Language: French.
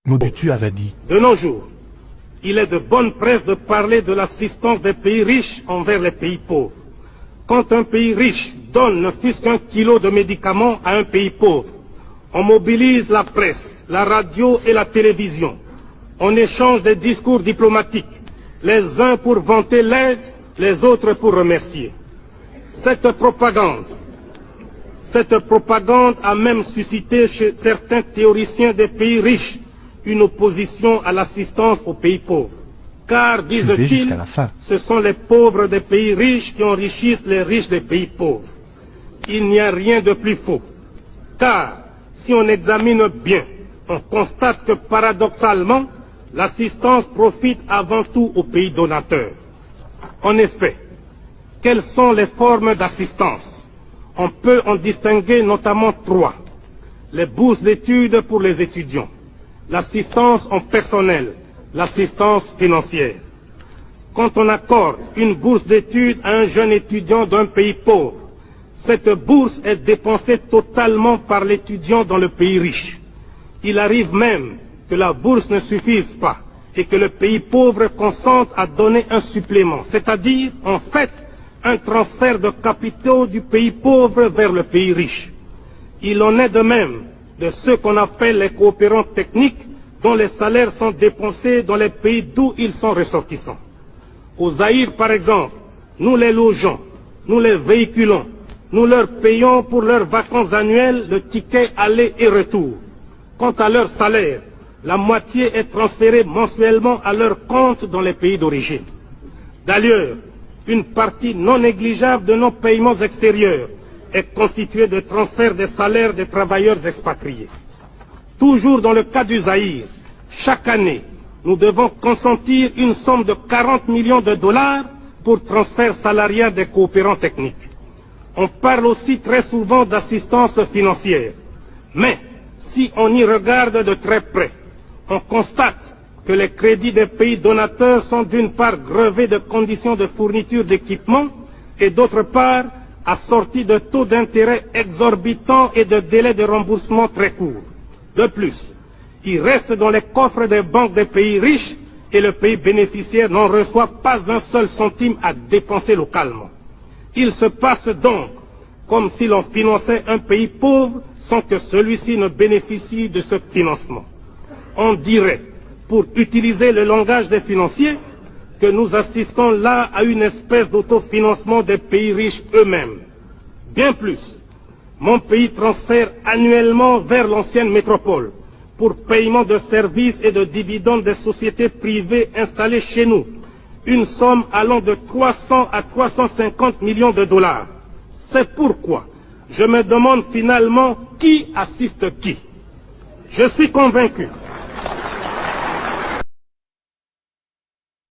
Mobutu avait dit. De nos jours, il est de bonne presse de parler de l'assistance des pays riches envers les pays pauvres. Quand un pays riche donne ne fût-ce qu'un kilo de médicaments à un pays pauvre, on mobilise la presse, la radio et la télévision. On échange des discours diplomatiques, les uns pour vanter l'aide, les autres pour remercier. Cette propagande a même suscité chez certains théoriciens des pays riches une opposition à l'assistance aux pays pauvres. Car, disent-ils, ce sont les pauvres des pays riches qui enrichissent les riches des pays pauvres. Il n'y a rien de plus faux. Car, si on examine bien, on constate que paradoxalement, l'assistance profite avant tout aux pays donateurs. En effet, quelles sont les formes d'assistance? On peut en distinguer notamment trois. Les bourses d'études pour les étudiants, l'assistance en personnel, l'assistance financière. Quand on accorde une bourse d'études à un jeune étudiant d'un pays pauvre, cette bourse est dépensée totalement par l'étudiant dans le pays riche. Il arrive même que la bourse ne suffise pas et que le pays pauvre consente à donner un supplément, c'est-à-dire, en fait, un transfert de capitaux du pays pauvre vers le pays riche. Il en est de même de ceux qu'on appelle les coopérants techniques, dont les salaires sont dépensés dans les pays d'où ils sont ressortissants. Au Zaïre, par exemple, nous les logeons, nous les véhiculons, nous leur payons pour leurs vacances annuelles le ticket aller et retour. Quant à leur salaire, la moitié est transférée mensuellement à leur compte dans les pays d'origine. D'ailleurs, une partie non négligeable de nos paiements extérieurs est constituée de transferts des salaires des travailleurs expatriés. Toujours dans le cas du Zaïre, chaque année, nous devons consentir une somme de 40 millions de dollars pour transfert salarial des coopérants techniques. On parle aussi très souvent d'assistance financière. Mais, si on y regarde de très près, on constate que les crédits des pays donateurs sont d'une part grevés de conditions de fourniture d'équipements et d'autre part assortis de taux d'intérêt exorbitants et de délais de remboursement très courts. De plus, ils restent dans les coffres des banques des pays riches et le pays bénéficiaire n'en reçoit pas un seul centime à dépenser localement. Il se passe donc comme si l'on finançait un pays pauvre sans que celui-ci ne bénéficie de ce financement. On dirait, pour utiliser le langage des financiers, que nous assistons là à une espèce d'autofinancement des pays riches eux-mêmes. Bien plus, mon pays transfère annuellement vers l'ancienne métropole, pour paiement de services et de dividendes des sociétés privées installées chez nous, une somme allant de 300 à 350 millions de dollars. C'est pourquoi je me demande finalement qui assiste qui. Je suis convaincu